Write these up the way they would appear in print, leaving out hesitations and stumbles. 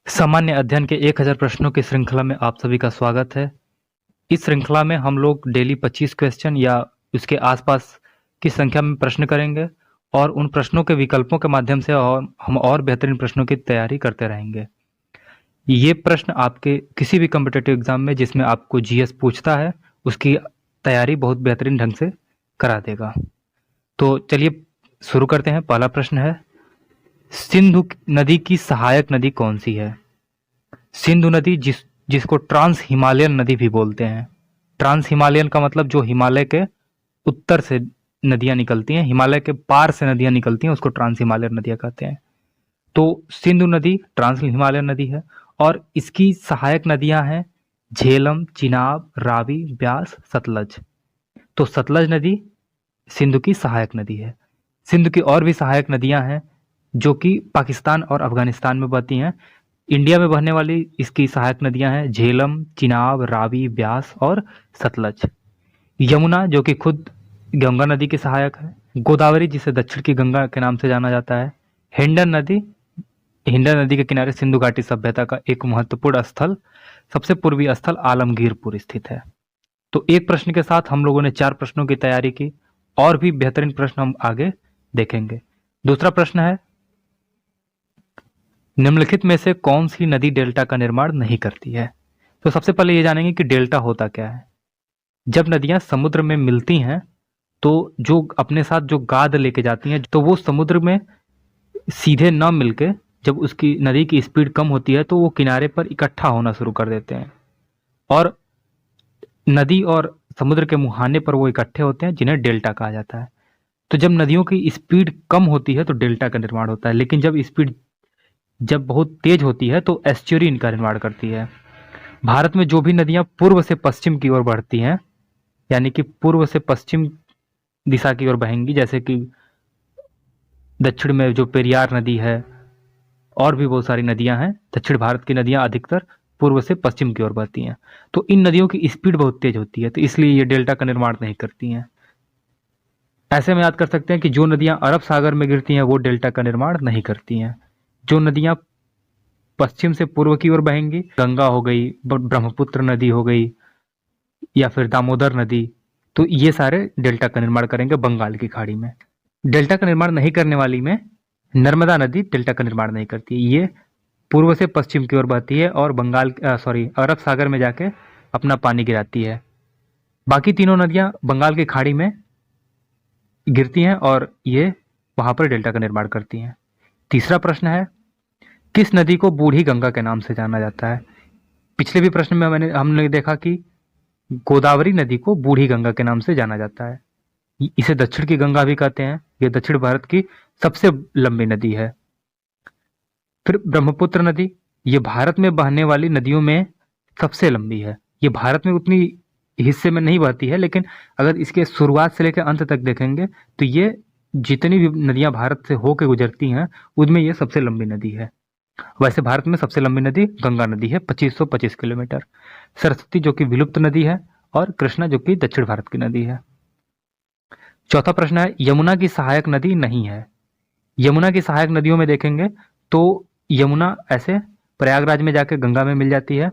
सामान्य अध्ययन के 1000 प्रश्नों की श्रृंखला में आप सभी का स्वागत है। इस श्रृंखला में हम लोग डेली 25 क्वेश्चन या उसके आसपास की संख्या में प्रश्न करेंगे और उन प्रश्नों के विकल्पों के माध्यम से हम और बेहतरीन प्रश्नों की तैयारी करते रहेंगे। ये प्रश्न आपके किसी भी कॉम्पिटिटिव एग्जाम में जिसमें आपको जीएस पूछता है उसकी तैयारी बहुत बेहतरीन ढंग से करा देगा। तो चलिए शुरू करते हैं। पहला प्रश्न है, सिंधु नदी की सहायक नदी कौन सी है? सिंधु नदी जिसको ट्रांस हिमालयन नदी भी बोलते हैं। ट्रांस हिमालयन का मतलब जो हिमालय के उत्तर से नदियां निकलती हैं, हिमालय के पार से नदियां निकलती हैं, उसको ट्रांस हिमालयन नदियां कहते हैं। तो सिंधु नदी ट्रांस हिमालयन नदी है और इसकी सहायक नदियां हैं झेलम, चिनाब, रावी, ब्यास, सतलज। तो सतलज नदी सिंधु की सहायक नदी है। सिंधु की और भी सहायक नदियां हैं जो कि पाकिस्तान और अफगानिस्तान में बहती हैं। इंडिया में बहने वाली इसकी सहायक नदियां हैं झेलम, चिनाब, रावी, ब्यास और सतलज। यमुना जो कि खुद गंगा नदी की सहायक है। गोदावरी जिसे दक्षिण की गंगा के नाम से जाना जाता है। हिंडन नदी, हिंडन नदी के किनारे सिंधु घाटी सभ्यता का एक महत्वपूर्ण स्थल, सबसे पूर्वी स्थल आलमगीरपुर स्थित है। तो एक प्रश्न के साथ हम लोगों ने 4 प्रश्नों की तैयारी की और भी बेहतरीन प्रश्न हम आगे देखेंगे। दूसरा प्रश्न है, निम्नलिखित में से कौन सी नदी डेल्टा का निर्माण नहीं करती है? तो सबसे पहले ये जानेंगे कि डेल्टा होता क्या है। जब नदियां समुद्र में मिलती हैं तो जो अपने साथ जो गाद लेके जाती हैं तो वो समुद्र में सीधे न मिलके जब उसकी नदी की स्पीड कम होती है तो वो किनारे पर इकट्ठा होना शुरू कर देते हैं और नदी और समुद्र के मुहाने पर वो इकट्ठे होते हैं जिन्हें डेल्टा कहा जाता है। तो जब नदियों की स्पीड कम होती है तो डेल्टा का निर्माण होता है, लेकिन जब बहुत तेज होती है तो एस्चुरी इनका निर्माण करती है। भारत में जो भी नदियां पूर्व से पश्चिम की ओर बढ़ती हैं, यानी कि पूर्व से पश्चिम दिशा की ओर बहेंगी, जैसे कि दक्षिण में जो पेरियार नदी है और भी बहुत सारी नदियां हैं, दक्षिण भारत की नदियां अधिकतर पूर्व से पश्चिम की ओर बहती हैं। तो इन नदियों की स्पीड बहुत तेज होती है, तो इसलिए ये डेल्टा का निर्माण नहीं करती हैं। ऐसे में याद कर सकते हैं कि जो नदियां अरब सागर में गिरती हैं वो डेल्टा का निर्माण नहीं करती हैं। जो नदियां पश्चिम से पूर्व की ओर बहेंगी, गंगा हो गई, ब्रह्मपुत्र नदी हो गई या फिर दामोदर नदी, तो ये सारे डेल्टा का निर्माण करेंगे बंगाल की खाड़ी में। डेल्टा का निर्माण नहीं करने वाली में नर्मदा नदी डेल्टा का निर्माण नहीं करती। ये पूर्व से पश्चिम की ओर बहती है और अरब सागर में जाके अपना पानी गिराती है। बाकी तीनों नदियां बंगाल की खाड़ी में गिरती हैं और ये वहां पर डेल्टा का निर्माण करती हैं। तीसरा प्रश्न है, किस नदी को बूढ़ी गंगा के नाम से जाना जाता है? पिछले भी प्रश्न में हमने देखा कि गोदावरी नदी को बूढ़ी गंगा के नाम से जाना जाता है। इसे दक्षिण की गंगा भी कहते हैं। यह दक्षिण भारत की सबसे लंबी नदी है। फिर ब्रह्मपुत्र नदी, ये भारत में बहने वाली नदियों में सबसे लंबी है। ये भारत में उतनी हिस्से में नहीं बहती है, लेकिन अगर इसके शुरुआत से लेकर अंत तक देखेंगे तो ये जितनी भी नदियां भारत से होकर गुजरती हैं उनमें ये सबसे लंबी नदी है। वैसे भारत में सबसे लंबी नदी गंगा नदी है, 2525 किलोमीटर। सरस्वती जो कि विलुप्त नदी है और कृष्णा जो कि दक्षिण भारत की नदी है। चौथा प्रश्न है, यमुना की सहायक नदी नहीं है। यमुना की सहायक नदियों में देखेंगे तो यमुना ऐसे प्रयागराज में जाके गंगा में मिल जाती है,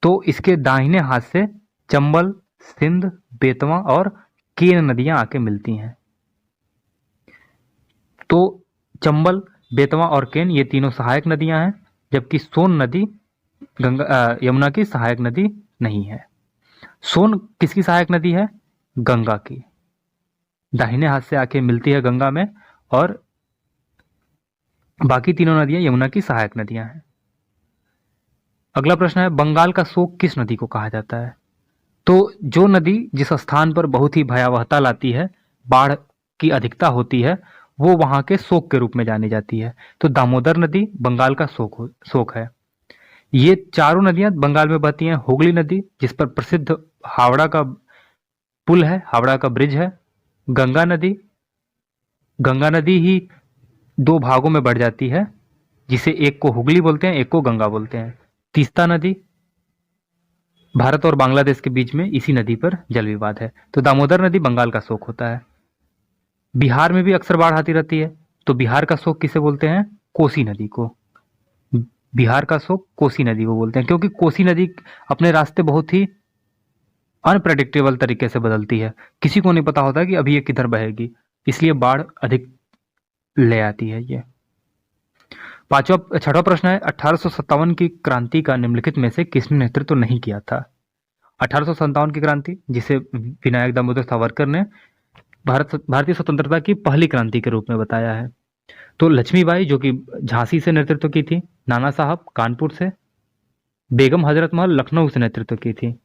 तो इसके दाहिने हाथ से चंबल, सिंध, बेतवा और केन नदियां आके मिलती हैं। तो चंबल, बेतवा और केन ये तीनों सहायक नदियां हैं, जबकि सोन नदी यमुना की सहायक नदी नहीं है। सोन किसकी सहायक नदी है? गंगा की। दाहिने हाथ से आके मिलती है गंगा में और बाकी तीनों नदियां यमुना की सहायक नदियां हैं। अगला प्रश्न है, बंगाल का शोक किस नदी को कहा जाता है? तो जो नदी जिस स्थान पर बहुत ही भयावहता लाती है, बाढ़ की अधिकता होती है, वो वहां के शोक के रूप में जानी जाती है। तो दामोदर नदी बंगाल का शोक है। ये चारों नदियां बंगाल में बहती हैं। हुगली नदी जिस पर प्रसिद्ध हावड़ा का पुल है, हावड़ा का ब्रिज है। गंगा नदी ही 2 भागों में बढ़ जाती है, जिसे एक को हुगली बोलते हैं, एक को गंगा बोलते हैं। तीस्ता नदी, भारत और बांग्लादेश के बीच में इसी नदी पर जल विवाद है। तो दामोदर नदी बंगाल का शोक होता है। बिहार में भी अक्सर बाढ़ आती रहती है, तो बिहार का शोक किसे बोलते हैं? कोसी नदी को। बिहार का शोक कोसी नदी को बोलते हैं, क्योंकि कोसी नदी अपने रास्ते बहुत ही अनप्रेडिक्टेबल तरीके से बदलती है। किसी को नहीं पता होता कि अभी ये किधर बहेगी, इसलिए बाढ़ अधिक ले आती है ये। छठा प्रश्न है, 1857 की क्रांति का निम्नलिखित में से किसने नेतृत्व नहीं किया था? 1857 की क्रांति, जिसे विनायक दामोदर सावरकर ने भारतीय स्वतंत्रता की पहली क्रांति के रूप में बताया है। तो लक्ष्मीबाई, जो कि झांसी से नेतृत्व की थी, नाना साहब कानपुर से, बेगम हजरत महल लखनऊ से नेतृत्व की थी,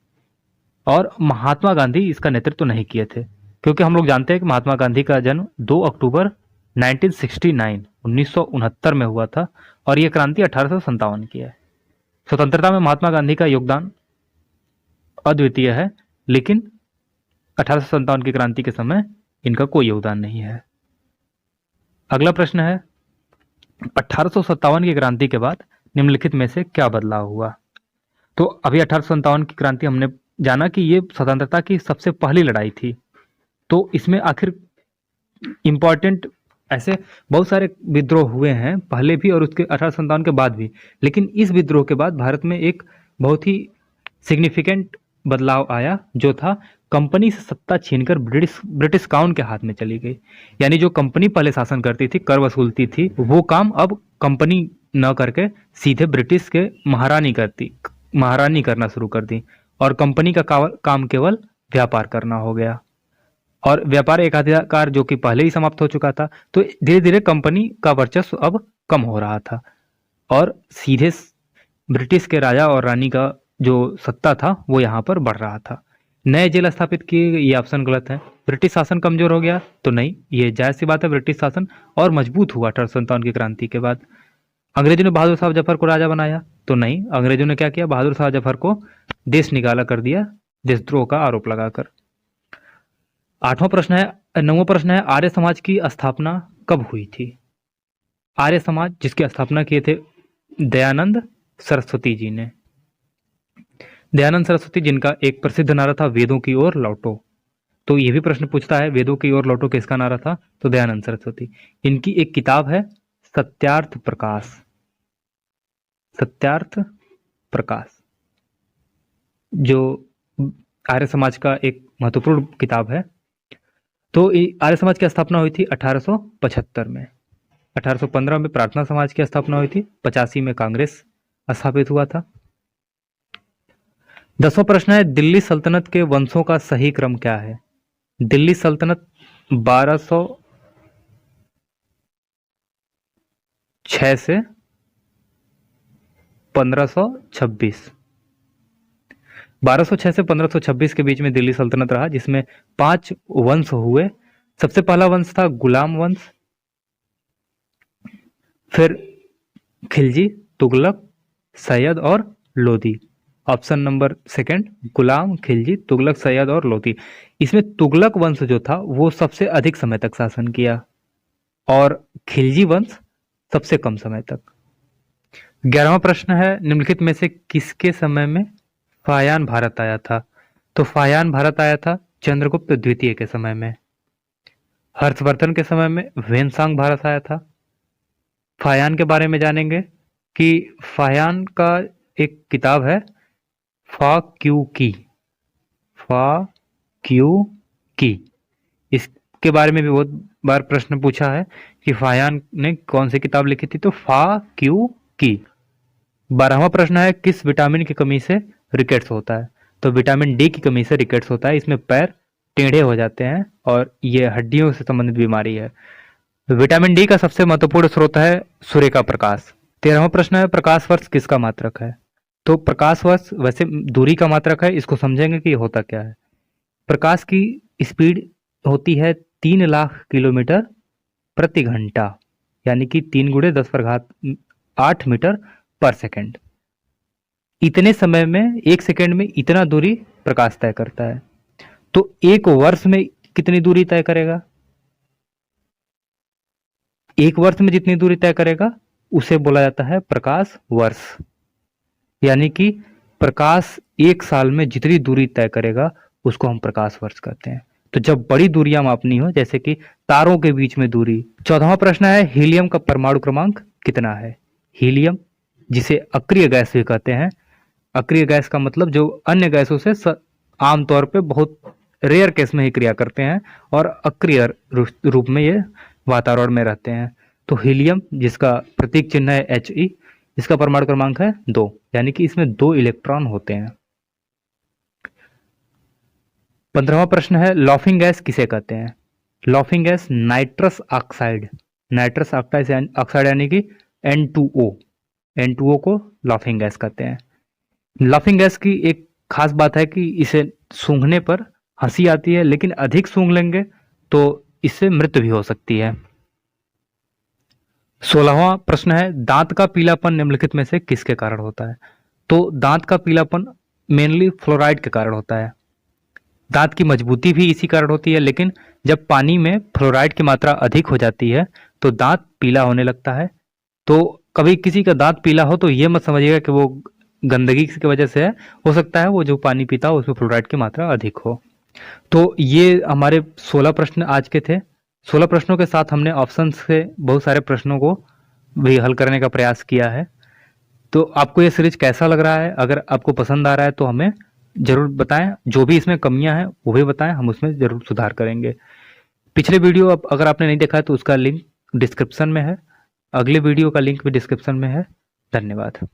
और महात्मा गांधी इसका नेतृत्व नहीं किए थे, क्योंकि हम लोग जानते हैं कि महात्मा गांधी का जन्म 2 अक्टूबर 1969 में हुआ था, और यह क्रांति 1857 की है। स्वतंत्रता में महात्मा गांधी का योगदान अद्वितीय है, लेकिन 1857 की क्रांति के समय इनका कोई योगदान नहीं है। अगला प्रश्न है, 1857 की क्रांति के बाद निम्नलिखित में से क्या बदलाव हुआ? तो अभी 1857 की क्रांति हमने जाना कि ये स्वतंत्रता की सबसे पहली लड़ाई थी, तो इसमें आखिर इंपॉर्टेंट ऐसे बहुत सारे विद्रोह हुए हैं, पहले भी और उसके 1857 के बाद भी, लेकिन इस विद्रोह के बाद भारत में एक बहुत ही सिग्निफिकेंट बदलाव आया, जो था कंपनी से सत्ता छीनकर ब्रिटिश काउन के हाथ में चली गई। यानी जो कंपनी पहले शासन करती थी, कर वसूलती थी, वो काम अब कंपनी न करके सीधे ब्रिटिश के महारानी करना शुरू कर दी, और कंपनी का काम केवल व्यापार करना हो गया। और व्यापार एकाधिकार जो कि पहले ही समाप्त हो चुका था, तो धीरे धीरे कंपनी का वर्चस्व अब कम हो रहा था, और सीधे ब्रिटिश के राजा और रानी का जो सत्ता था वो यहाँ पर बढ़ रहा था। नए जेल स्थापित किए गए, ये ऑप्शन गलत है। ब्रिटिश शासन कमजोर हो गया तो नहीं, ये जायज सी बात है, ब्रिटिश शासन और मजबूत हुआ 1857 की क्रांति के बाद। अंग्रेजों ने बहादुर शाह जफर को राजा बनाया तो नहीं, अंग्रेजों ने क्या किया, बहादुर शाह जफर को देश निकाला कर दिया, देशद्रोह का आरोप लगाकर। नौवां प्रश्न है, आर्य समाज की स्थापना कब हुई थी? आर्य समाज जिसकी स्थापना किए थे दयानंद सरस्वती जी ने। दयानंद सरस्वती, जिनका एक प्रसिद्ध नारा था वेदों की ओर लौटो, तो ये भी प्रश्न पूछता है वेदों की ओर लौटो किसका नारा था? तो दयानंद सरस्वती। इनकी एक किताब है सत्यार्थ प्रकाश, सत्यार्थ प्रकाश, जो आर्य समाज का एक महत्वपूर्ण किताब है। तो आर्य समाज की स्थापना हुई थी 1875 में, 1815 में प्रार्थना समाज की स्थापना हुई थी, 85 में कांग्रेस स्थापित हुआ था। 10वां प्रश्न है, दिल्ली सल्तनत के वंशों का सही क्रम क्या है? दिल्ली सल्तनत 1206 से 1526, 1206 से 1526 के बीच में दिल्ली सल्तनत रहा, जिसमें 5 वंश हुए। सबसे पहला वंश था गुलाम वंश, फिर खिलजी, तुगलक, सैयद और लोधी। ऑप्शन नंबर सेकंड, गुलाम, खिलजी, तुगलक, सैयद और लोधी। इसमें तुगलक वंश जो था वो सबसे अधिक समय तक शासन किया, और खिलजी वंश सबसे कम समय तक। 11वां प्रश्न है, निम्नलिखित में से किसके समय में फायान भारत आया था? तो फायान भारत आया था चंद्रगुप्त द्वितीय के समय में। हर्षवर्धन के समय में वेनसांग भारत आया था। फायान के बारे में जानेंगे कि फायान का एक किताब है फा क्यू की, इसके बारे में भी बहुत बार प्रश्न पूछा है कि फायान ने कौन सी किताब लिखी थी, तो फा क्यू की। 12वां प्रश्न है, किस विटामिन की कमी से रिकेट्स होता है? तो विटामिन डी की कमी से रिकेट्स होता है, इसमें पैर टेढ़े हो जाते हैं और ये हड्डियों से संबंधित बीमारी है। विटामिन डी का सबसे महत्वपूर्ण स्रोत है सूर्य का प्रकाश। 13वां प्रश्न है, प्रकाश वर्ष किसका मात्रक है? तो प्रकाश वर्ष वैसे दूरी का मात्रक है, इसको समझेंगे कि ये होता क्या है। प्रकाश की स्पीड होती है 3 लाख किलोमीटर प्रति घंटा, यानी कि 3 × 10⁸ मीटर पर सेकंड। इतने समय में 1 सेकंड में इतना दूरी प्रकाश तय करता है। तो एक वर्ष में कितनी दूरी तय करेगा? एक वर्ष में जितनी दूरी तय करेगा उसे बोला जाता है प्रकाश वर्ष। यानी कि प्रकाश 1 साल में जितनी दूरी तय करेगा उसको हम प्रकाश वर्ष कहते हैं। तो जब बड़ी दूरियां मापनी हो, जैसे कि तारों के बीच में दूरी। 14वां प्रश्न है, हीलियम का परमाणु क्रमांक कितना है? हीलियम जिसे अक्रिय गैस भी कहते हैं। अक्रिय गैस का मतलब जो अन्य गैसों से आमतौर पे बहुत रेयर केस में ही क्रिया करते हैं और अक्रिय रूप में ये वातावरण में रहते हैं। तो हीलियम, जिसका प्रतीक चिन्ह है He, इसका परमाणु क्रमांक है 2, यानी कि इसमें 2 इलेक्ट्रॉन होते हैं। 15वां प्रश्न है, लॉफिंग गैस किसे कहते हैं? Laughing gas nitrous oxide, nitrous oxide यानी कि N2O, N2O को लॉफिंग गैस कहते हैं। लाफिंग गैस की एक खास बात है कि इसे सूंघने पर हंसी आती है, लेकिन अधिक सूंघ लेंगे तो इससे मृत्यु भी हो सकती है। 16वां प्रश्न है, दांत का पीलापन निम्नलिखित में से किसके कारण होता है? तो दांत का पीलापन मेनली फ्लोराइड के कारण होता है। दांत की मजबूती भी इसी कारण होती है, लेकिन जब पानी में फ्लोराइड की मात्रा अधिक हो जाती है तो दांत पीला होने लगता है। तो कभी किसी का दांत पीला हो तो ये मत समझिएगा कि वो गंदगी की वजह से है, हो सकता है वो जो पानी पीता हो उसमें फ्लोराइड की मात्रा अधिक हो। तो ये हमारे 16 प्रश्न आज के थे। 16 प्रश्नों के साथ हमने ऑप्शन से बहुत सारे प्रश्नों को भी हल करने का प्रयास किया है। तो आपको ये सीरीज कैसा लग रहा है? अगर आपको पसंद आ रहा है तो हमें जरूर बताएं, जो भी इसमें कमियां हैं वो भी बताएं, हम उसमें जरूर सुधार करेंगे। पिछले वीडियो अगर आपने नहीं देखा है तो उसका लिंक डिस्क्रिप्शन में है, अगले वीडियो का लिंक भी डिस्क्रिप्शन में है। धन्यवाद।